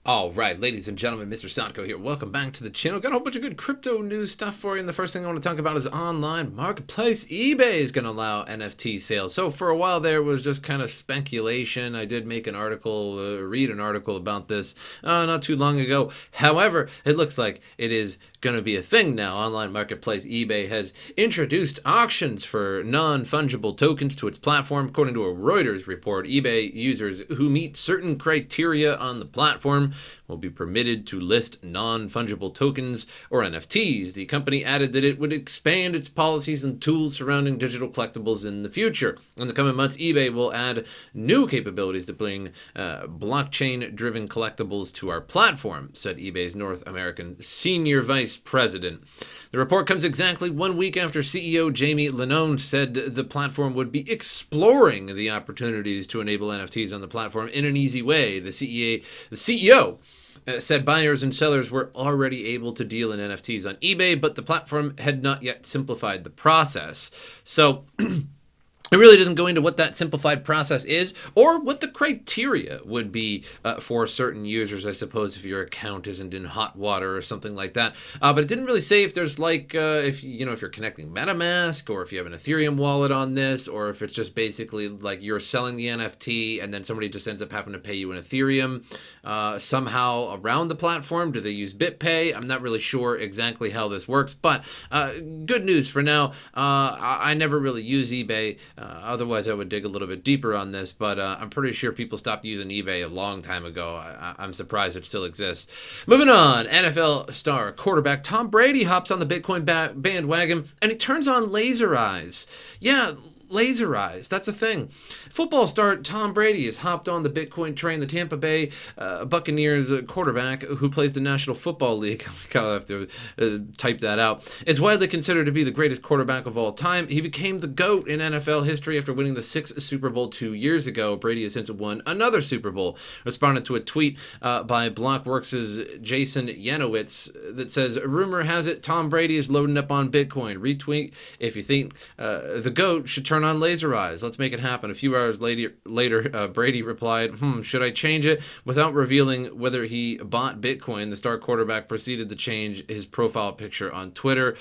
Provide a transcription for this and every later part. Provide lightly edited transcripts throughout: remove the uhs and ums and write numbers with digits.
All right, ladies and gentlemen, MrSotko here. Welcome back to the channel. Got a whole bunch of good crypto news stuff for you. And the first thing I want to talk about is online marketplace. eBay is going to allow NFT sales. So for a while there was just kind of speculation. I did make an article, read an article about this not too long ago. However, it looks like it is going to be a thing now. Online marketplace eBay has introduced auctions for non-fungible tokens to its platform. According to a Reuters report, eBay users who meet certain criteria on the platform will be permitted to list non-fungible tokens, or NFTs. The company added that it would expand its policies and tools surrounding digital collectibles in the future. In the coming months, eBay will add new capabilities to bring blockchain-driven collectibles to our platform, said eBay's North American Senior Vice President. The report comes exactly 1 week after CEO Jamie Lenone said the platform would be exploring the opportunities to enable NFTs on the platform in an easy way. The CEO said buyers and sellers were already able to deal in NFTs on eBay, but the platform had not yet simplified the process. So it really doesn't go into what that simplified process is or what the criteria would be for certain users, I suppose, if your account isn't in hot water or something like that. But it didn't really say if there's if you're connecting MetaMask, or if you have an Ethereum wallet on this, or if it's just basically like you're selling the NFT and then somebody just ends up having to pay you in Ethereum somehow around the platform. Do they use BitPay? I'm not really sure exactly how this works, but good news for now. I never really use eBay. Otherwise, I would dig a little bit deeper on this, but I'm pretty sure people stopped using eBay a long time ago. I'm surprised it still exists. Moving on, NFL star quarterback Tom Brady hops on the Bitcoin bandwagon, and he turns on laser eyes. Yeah, laser eyes, that's a thing. Football star Tom Brady has hopped on the Bitcoin train. The Tampa Bay Buccaneers quarterback, who plays the National Football League, I'll have to type that out, is widely considered to be the greatest quarterback of all time. He became the GOAT in NFL history after winning the 6th Super Bowl 2 years ago. Brady has since won another Super Bowl. Responded to a tweet by Blockworks' Jason Yanowitz that says, rumor has it Tom Brady is loading up on Bitcoin. Retweet if you think the GOAT should turn on laser eyes. Let's make it happen. A few hours later, Brady replied, should I change it? Without revealing whether he bought Bitcoin, the star quarterback proceeded to change his profile picture on Twitter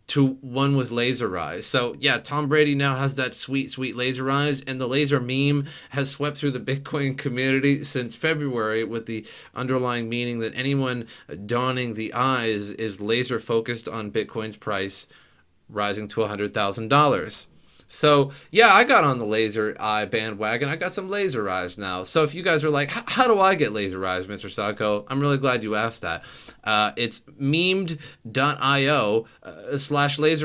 to one with laser eyes. So yeah, Tom Brady now has that sweet, sweet laser eyes, and the laser meme has swept through the Bitcoin community since February, with the underlying meaning that anyone donning the eyes is laser focused on Bitcoin's price rising to $100,000. So yeah, I got on the laser eye bandwagon. I got some laser eyes now. So if you guys are like, how do I get laser eyes, MrSotko? I'm really glad you asked that. It's memed.io/laser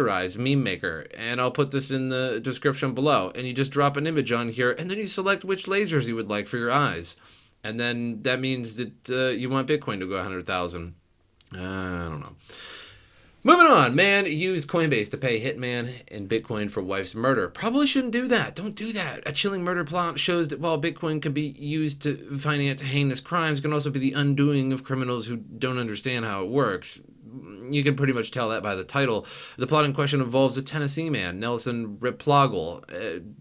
eyes, meme maker. And I'll put this in the description below. And you just drop an image on here, and then you select which lasers you would like for your eyes. And then that means that you want Bitcoin to go 100,000. I don't know. Moving on, man used Coinbase to pay hitman in Bitcoin for wife's murder. Probably shouldn't do that. Don't do that. A chilling murder plot shows that while Bitcoin can be used to finance heinous crimes, it can also be the undoing of criminals who don't understand how it works. You can pretty much tell that by the title. The plot in question involves a Tennessee man, Nelson Riplogel.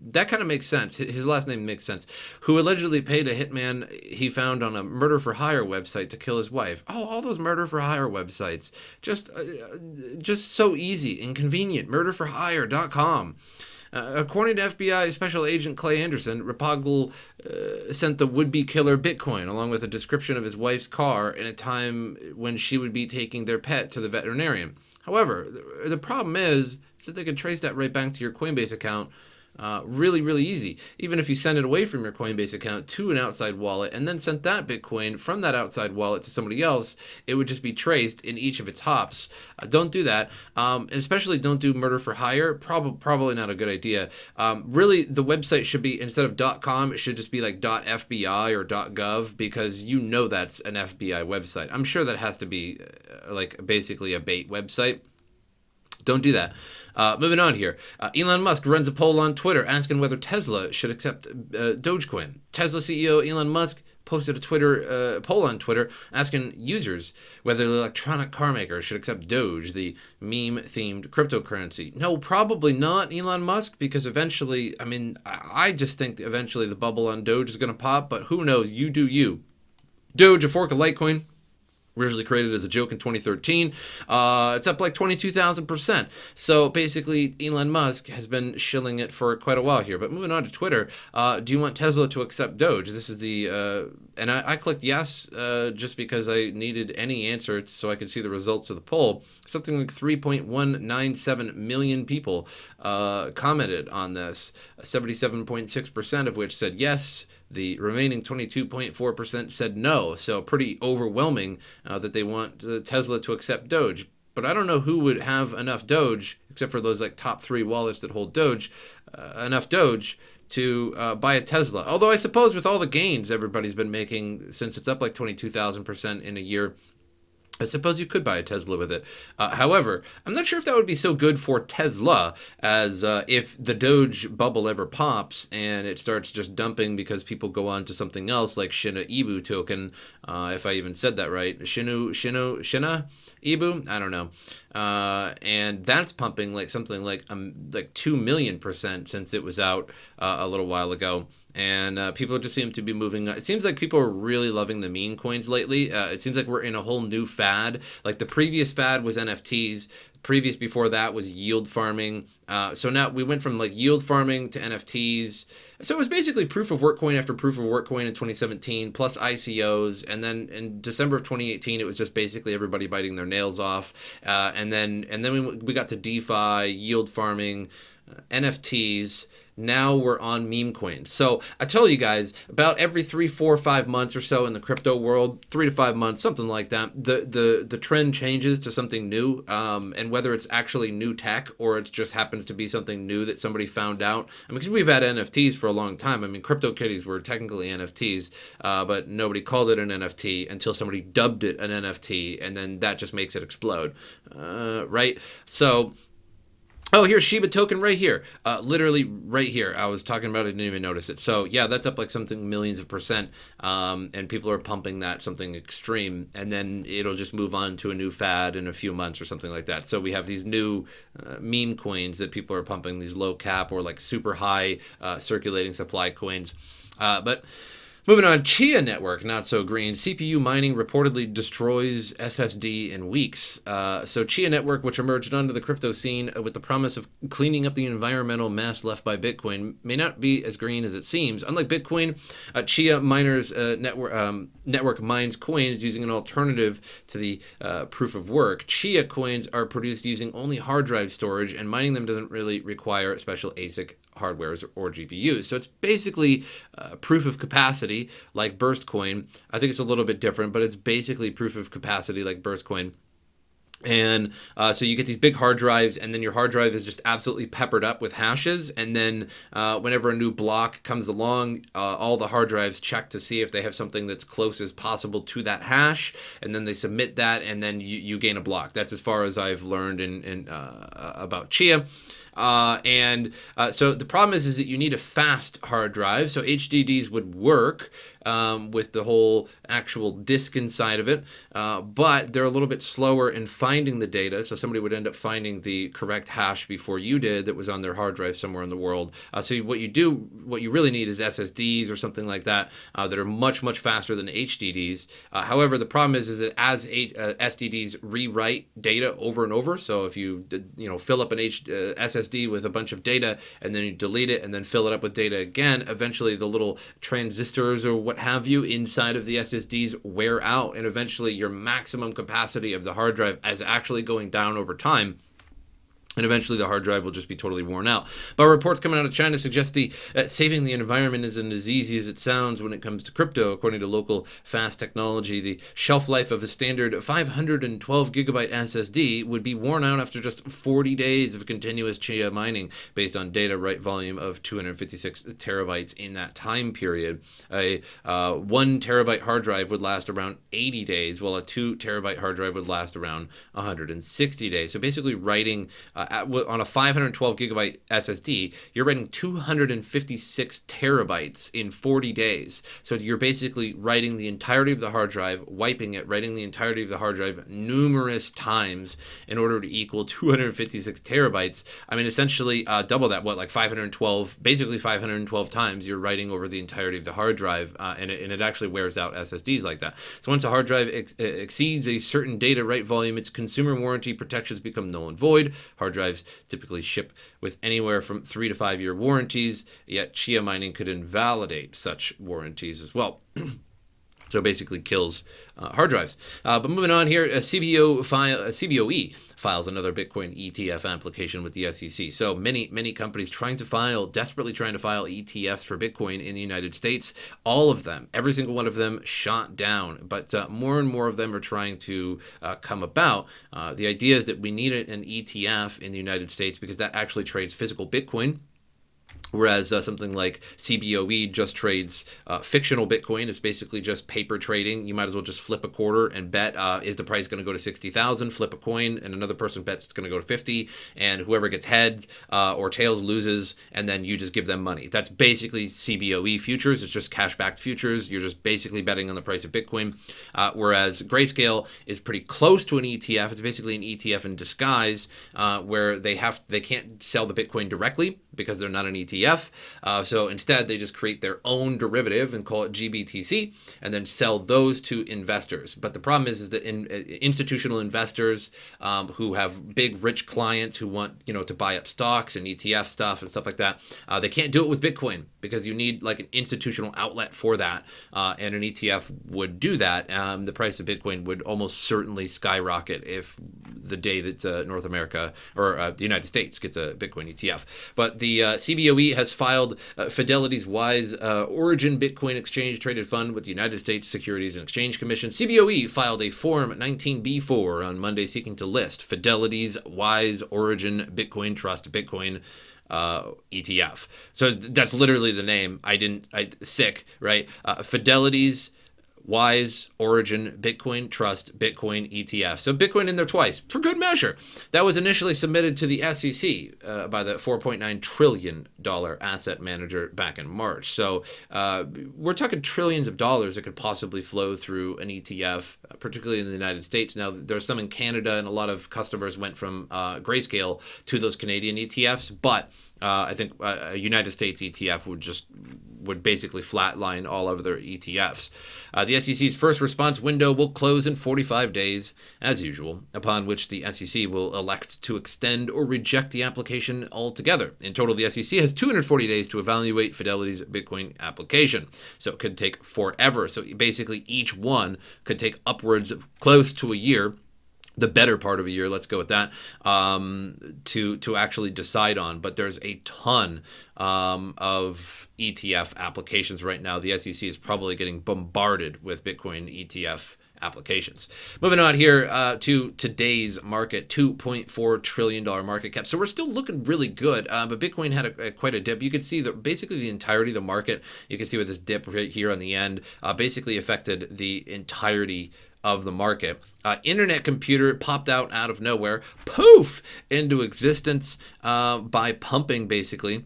That kind of makes sense. His last name makes sense. Who allegedly paid a hitman he found on a murder-for-hire website to kill his wife. Oh, all those murder-for-hire websites. Just so easy and convenient. Murderforhire.com. According to FBI Special Agent Clay Anderson, Riplogel sent the would-be killer Bitcoin along with a description of his wife's car in a time when she would be taking their pet to the veterinarian. However, the problem is that they can trace that right back to your Coinbase account really, really easy. Even if you send it away from your Coinbase account to an outside wallet and then sent that Bitcoin from that outside wallet to somebody else, it would just be traced in each of its hops. Don't do that. And especially don't do murder for hire. Probably not a good idea. Really, the website should be, instead of .com, it should just be like .fbi or .gov, because you know that's an FBI website. I'm sure that has to be like basically a bait website. Don't do that. Moving on here. Elon Musk runs a poll on Twitter asking whether Tesla should accept Dogecoin. Tesla CEO Elon Musk posted a poll on Twitter asking users whether the electronic car maker should accept Doge, the meme-themed cryptocurrency. No, probably not, Elon Musk, because eventually, I just think eventually the bubble on Doge is going to pop, but who knows? You do you. Doge, a fork of Litecoin, originally created as a joke in 2013. It's up like 22,000%. So basically, Elon Musk has been shilling it for quite a while here. But moving on to Twitter, do you want Tesla to accept Doge? This is the, and I clicked yes just because I needed any answer so I could see the results of the poll. Something like 3.197 million people commented on this, 77.6% of which said yes. The remaining 22.4% said no, so pretty overwhelming that they want Tesla to accept Doge. But I don't know who would have enough Doge, except for those like top 3 wallets that hold Doge, enough Doge to buy a Tesla. Although I suppose with all the gains everybody's been making since it's up like 22,000% in a year, I suppose you could buy a Tesla with it. However, I'm not sure if that would be so good for Tesla as if the Doge bubble ever pops and it starts just dumping because people go on to something else like Shiba Inu token, if I even said that right. Shiba Inu? I don't know. And that's pumping like something like 2 million% since it was out a little while ago. And people just seem to be moving. It seems like people are really loving the meme coins lately. It seems like we're in a whole new fad. Like the previous fad was NFTs. Previous before that was yield farming. So now we went from like yield farming to NFTs. So it was basically proof of work coin after proof of work coin in 2017, plus ICOs. And then in December of 2018, it was just basically everybody biting their nails off. And then we got to DeFi, yield farming, NFTs. Now we're on meme coins. So I tell you guys, about every 3, 4, 5 months or so in the crypto world, 3 to 5 months, something like that, the trend changes to something new. And whether it's actually new tech or it just happens to be something new that somebody found out. I mean, because we've had NFTs for a long time. I mean, CryptoKitties were technically NFTs, but nobody called it an NFT until somebody dubbed it an NFT, and then that just makes it explode, right? So. Oh, here's Shiba token right here. Literally right here. I was talking about it, didn't even notice it. So yeah, that's up like something millions of percent. And people are pumping that something extreme. And then it'll just move on to a new fad in a few months or something like that. So we have these new meme coins that people are pumping, these low cap or like super high circulating supply coins. But moving on, Chia Network, not so green. CPU mining reportedly destroys SSD in weeks. So Chia Network, which emerged onto the crypto scene with the promise of cleaning up the environmental mess left by Bitcoin, may not be as green as it seems. Unlike Bitcoin, Chia Miners network mines coins using an alternative to the proof of work. Chia coins are produced using only hard drive storage, and mining them doesn't really require special ASIC hardwares or GPUs. So it's basically proof of capacity like Burst Coin. I think it's a little bit different, but it's basically proof of capacity like Burst Coin. And so you get these big hard drives, and then your hard drive is just absolutely peppered up with hashes. And then whenever a new block comes along, all the hard drives check to see if they have something that's close as possible to that hash. And then they submit that, and then you gain a block. That's as far as I've learned about Chia. So the problem is that you need a fast hard drive. So HDDs would work with the whole actual disk inside of it, but they're a little bit slower in finding the data. So somebody would end up finding the correct hash before you did that was on their hard drive somewhere in the world. So what you really need is SSDs or something like that that are much, much faster than HDDs. However, the problem is that as SSDs rewrite data over and over, so if you fill up an SSD with a bunch of data and then you delete it and then fill it up with data again, eventually the little transistors or what have you inside of the SSDs wear out, and eventually your maximum capacity of the hard drive is actually going down over time. And eventually the hard drive will just be totally worn out. But reports coming out of China suggest that saving the environment isn't as easy as it sounds when it comes to crypto. According to local fast technology, the shelf life of a standard 512 gigabyte SSD would be worn out after just 40 days of continuous Chia mining, based on data write volume of 256 terabytes in that time period. A 1 terabyte hard drive would last around 80 days, while a 2 terabyte hard drive would last around 160 days. So basically writing on a 512 gigabyte SSD, you're writing 256 terabytes in 40 days. So you're basically writing the entirety of the hard drive, wiping it, writing the entirety of the hard drive numerous times in order to equal 256 terabytes. I mean, essentially double that, like 512, basically 512 times you're writing over the entirety of the hard drive, and it actually wears out SSDs like that. So once a hard drive exceeds a certain data write volume, its consumer warranty protections become null and void. Hard drives typically ship with anywhere from 3 to 5 year warranties, yet Chia mining could invalidate such warranties as well. So basically kills hard drives. But moving on here, CBOE files another Bitcoin ETF application with the SEC. So many companies desperately trying to file ETFs for Bitcoin in the United States. All of them, every single one of them shot down. But more and more of them are trying to come about. The idea is that we need an ETF in the United States because that actually trades physical Bitcoin. Whereas something like CBOE just trades fictional Bitcoin. It's basically just paper trading. You might as well just flip a quarter and bet, is the price going to go to 60,000? Flip a coin, and another person bets it's going to go to 50, and whoever gets heads or tails loses, and then you just give them money. That's basically CBOE futures. It's just cash-backed futures. You're just basically betting on the price of Bitcoin. Whereas Grayscale is pretty close to an ETF. It's basically an ETF in disguise, where they can't sell the Bitcoin directly because they're not an ETF. So instead, they just create their own derivative and call it GBTC, and then sell those to investors. But the problem is that institutional investors who have big, rich clients who want to buy up stocks and ETF stuff and stuff like that, they can't do it with Bitcoin because you need like an institutional outlet for that, and an ETF would do that. The price of Bitcoin would almost certainly skyrocket if the day that North America or the United States gets a Bitcoin ETF. But the CBOE has filed Fidelity's Wise Origin Bitcoin Exchange Traded Fund with the United States Securities and Exchange Commission. CBOE filed a Form 19B4 on Monday seeking to list Fidelity's Wise Origin Bitcoin Trust Bitcoin ETF. So that's literally the name. Sick, right? Fidelity's Wise Origin Bitcoin Trust Bitcoin ETF. So Bitcoin in there twice for good measure. That was initially submitted to the SEC by the $4.9 trillion asset manager back in March. So we're talking trillions of dollars that could possibly flow through an ETF, particularly in the United States. Now, there's some in Canada, and a lot of customers went from Grayscale to those Canadian ETFs, but I think a United States ETF would basically flatline all of their ETFs. The SEC's first response window will close in 45 days, as usual, upon which the SEC will elect to extend or reject the application altogether. In total, the SEC has 240 days to evaluate Fidelity's Bitcoin application. So it could take forever. So basically, each one could take upwards of close to a year, the better part of a year, let's go with that, to actually decide on. But there's a ton of ETF applications right now. The SEC is probably getting bombarded with Bitcoin ETF applications. Moving on here to today's market, $2.4 trillion market cap. So we're still looking really good, but Bitcoin had quite a dip. You could see that basically the entirety of the market, you can see with this dip right here on the end, basically affected the entirety of the market. Internet computer popped out of nowhere, poof, into existence by pumping basically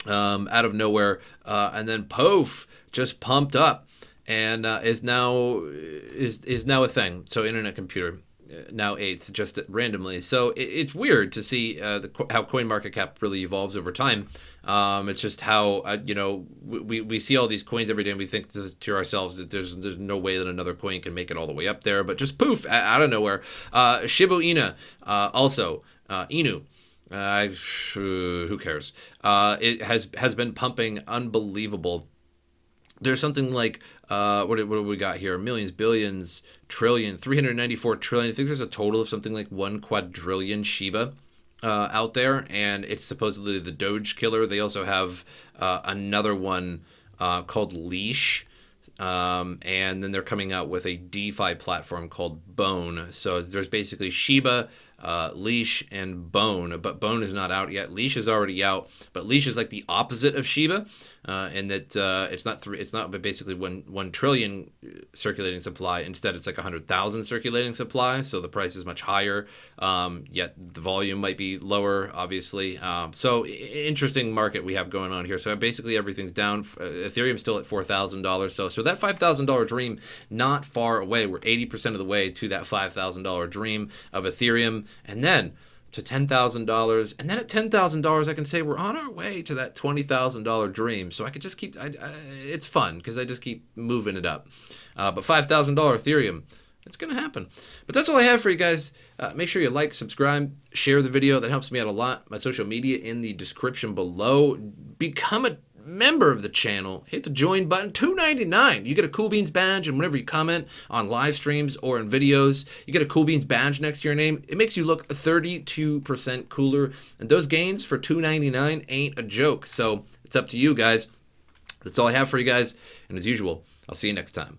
out of nowhere, and then poof, just pumped up, and is now a thing. So internet computer now eighth, just randomly. So it's weird to see how CoinMarketCap really evolves over time. It's just how we see all these coins every day, and we think to ourselves that there's no way that another coin can make it all the way up there, but just poof out of nowhere. Shiba Inu also Inu. Who cares? It has been pumping unbelievable. There's something like what do we got here? Millions, billions, trillion, 394 trillion. I think there's a total of something like 1 quadrillion Shiba out there, and it's supposedly the Doge killer. They also have another one called Leash, and then they're coming out with a DeFi platform called Bone. So there's basically Shiba, Leash and Bone, but Bone is not out yet. Leash is already out, but Leash is like the opposite of Shiba, in that it's not basically 1 trillion circulating supply. Instead, it's like 100,000 circulating supply, so the price is much higher. Yet the volume might be lower, obviously. So interesting market we have going on here. So basically everything's down. Ethereum's still at $4,000. So that $5,000 dream not far away. We're 80% of the way to that $5,000 dream of Ethereum. And then to $10,000, and then at $10,000, I can say we're on our way to that $20,000 dream. So I could just keep, it's fun because I just keep moving it up. But $5,000 Ethereum, it's going to happen. But that's all I have for you guys. Make sure you like, subscribe, share the video. That helps me out a lot. My social media in the description below. Become a member of the channel. Hit the join button. $2.99. You get a Cool Beans badge, and whenever you comment on live streams or in videos, you get a Cool Beans badge next to your name. It makes you look 32% cooler, and those gains for $2.99 ain't a joke. So it's up to you guys. That's all I have for you guys, and as usual, I'll see you next time.